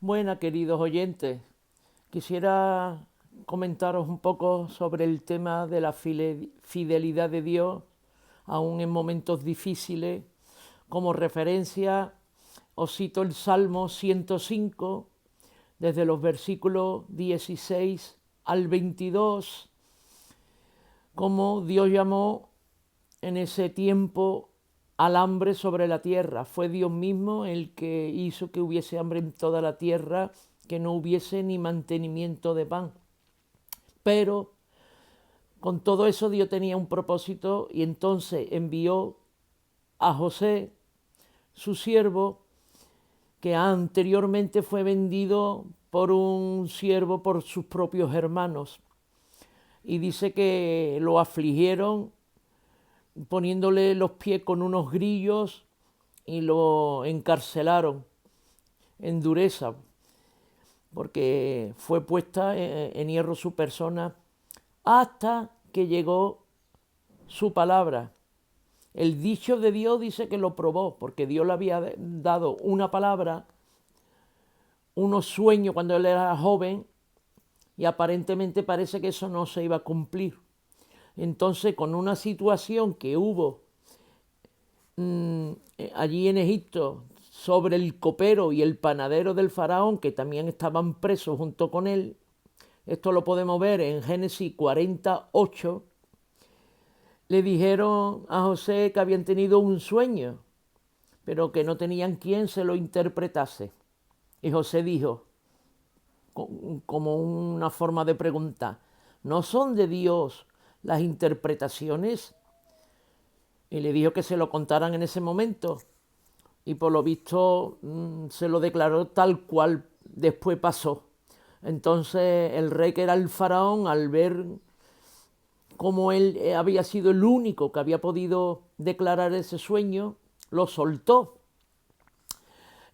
Buenas, queridos oyentes. Quisiera comentaros un poco sobre el tema de la fidelidad de Dios, aún en momentos difíciles. Como referencia, os cito el Salmo 105, desde los versículos 16 al 22, como Dios llamó en ese tiempo al hambre sobre la tierra. Fue Dios mismo el que hizo que hubiese hambre en toda la tierra, que no hubiese ni mantenimiento de pan. Pero con todo eso Dios tenía un propósito y entonces envió a José, su siervo, que anteriormente fue vendido por un siervo por sus propios hermanos. Y dice que lo afligieron poniéndole los pies con unos grillos y lo encarcelaron en dureza, porque fue puesta en hierro su persona hasta que llegó su palabra. El dicho de Dios dice que lo probó, porque Dios le había dado una palabra, unos sueños cuando él era joven, y aparentemente parece que eso no se iba a cumplir. Entonces, con una situación que hubo allí en Egipto sobre el copero y el panadero del faraón, que también estaban presos junto con él, esto lo podemos ver en Génesis 48, le dijeron a José que habían tenido un sueño, pero que no tenían quien se lo interpretase. Y José dijo, como una forma de pregunta, ¿no son de Dios las interpretaciones? Y le dijo que se lo contaran en ese momento. Y por lo visto se lo declaró tal cual después pasó. Entonces el rey, que era el faraón, al ver cómo él había sido el único que había podido declarar ese sueño, lo soltó.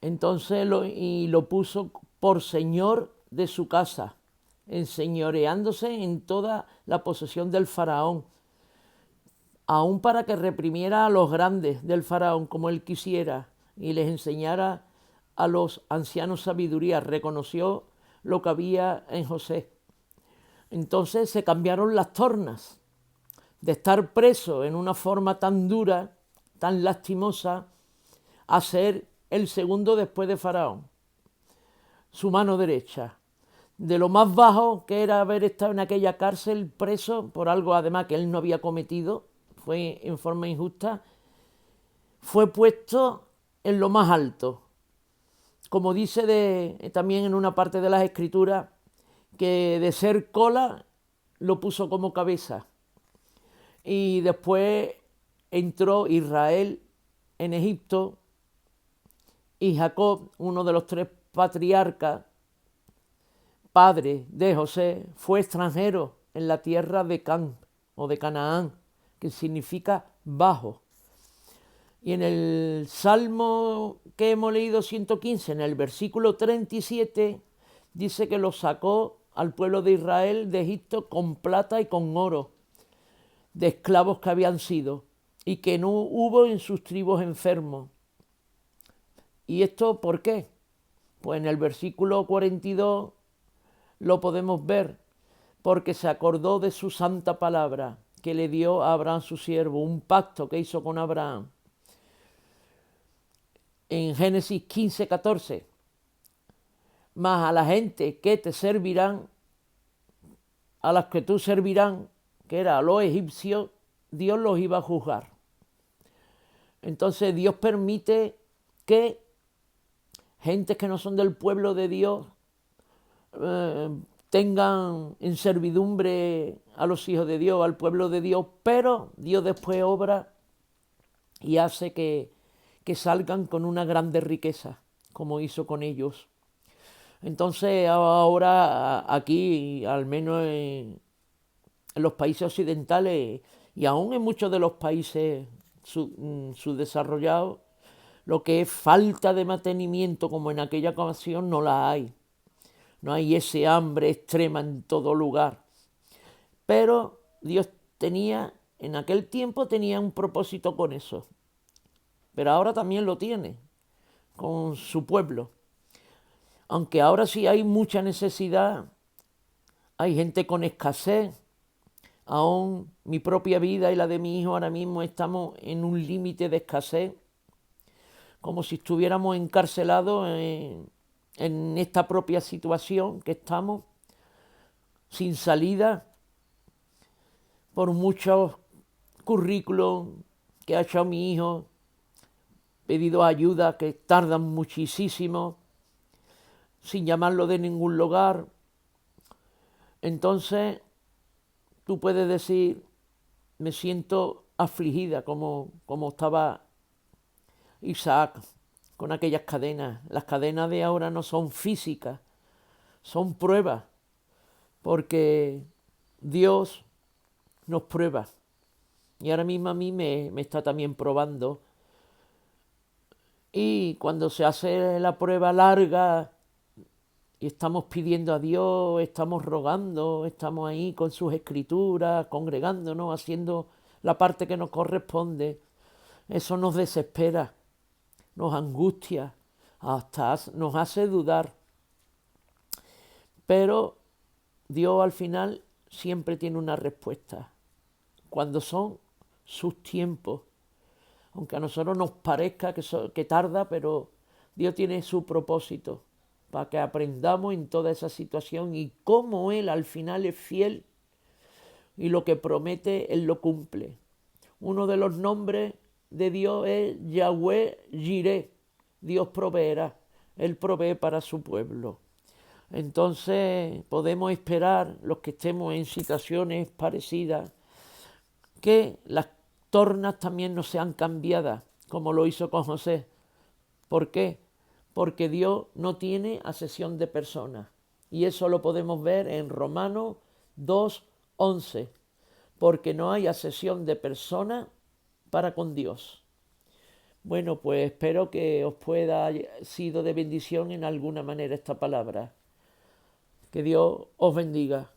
Entonces lo puso por señor de su casa, enseñoreándose en toda la posesión del faraón, aun para que reprimiera a los grandes del faraón como él quisiera y les enseñara a los ancianos sabiduría. Reconoció lo que había en José. Entonces se cambiaron las tornas de estar preso en una forma tan dura, tan lastimosa, a ser el segundo después de Faraón, su mano derecha. De lo más bajo que era haber estado en aquella cárcel preso por algo además que él no había cometido, fue en forma injusta, fue puesto en lo más alto. Como dice también en una parte de las escrituras, que de ser cola lo puso como cabeza. Y después entró Israel en Egipto y Jacob, uno de los tres patriarcas, padre de José, fue extranjero en la tierra de Can o de Canaán, que significa bajo. Y en el Salmo que hemos leído 115, en el versículo 37, dice que lo sacó al pueblo de Israel de Egipto con plata y con oro, de esclavos que habían sido, y que no hubo en sus tribus enfermos. ¿Y esto por qué? Pues en el versículo 42 lo podemos ver, porque se acordó de su santa palabra que le dio a Abraham su siervo, un pacto que hizo con Abraham. En Génesis 15, 14, más a la gente que te servirán, a las que tú servirán, que era a los egipcios, Dios los iba a juzgar. Entonces Dios permite que gentes que no son del pueblo de Dios tengan en servidumbre a los hijos de Dios, al pueblo de Dios, pero Dios después obra y hace que salgan con una grande riqueza, como hizo con ellos. Entonces ahora aquí, al menos en los países occidentales y aún en muchos de los países subdesarrollados, lo que es falta de mantenimiento como en aquella ocasión no la hay. No hay ese hambre extrema en todo lugar. Pero Dios en aquel tiempo tenía un propósito con eso. Pero ahora también lo tiene con su pueblo. Aunque ahora sí hay mucha necesidad, hay gente con escasez. Aún mi propia vida y la de mi hijo ahora mismo estamos en un límite de escasez, como si estuviéramos encarcelados en esta propia situación que estamos, sin salida, por muchos currículos que ha hecho mi hijo, pedido ayuda que tardan muchísimo, sin llamarlo de ningún lugar. Entonces, tú puedes decir, me siento afligida como estaba Isaac con aquellas cadenas. Las cadenas de ahora no son físicas, son pruebas, porque Dios nos prueba. Y ahora mismo a mí me está también probando. Y cuando se hace la prueba larga y estamos pidiendo a Dios, estamos rogando, estamos ahí con sus escrituras, congregándonos, haciendo la parte que nos corresponde, eso nos desespera, nos angustia, hasta nos hace dudar. Pero Dios al final siempre tiene una respuesta, cuando son sus tiempos. Aunque a nosotros nos parezca que tarda, pero Dios tiene su propósito para que aprendamos en toda esa situación y cómo Él al final es fiel y lo que promete Él lo cumple. Uno de los nombres de Dios es Yahweh Jireh, Dios proveerá, Él provee para su pueblo. Entonces podemos esperar, los que estemos en situaciones parecidas, que las tornas también no sean cambiadas, como lo hizo con José. ¿Por qué? Porque Dios no tiene acepción de personas. Y eso lo podemos ver en Romanos 2:11. Porque no hay acepción de personas para con Dios. Bueno, pues espero que os pueda sido de bendición en alguna manera esta palabra. Que Dios os bendiga.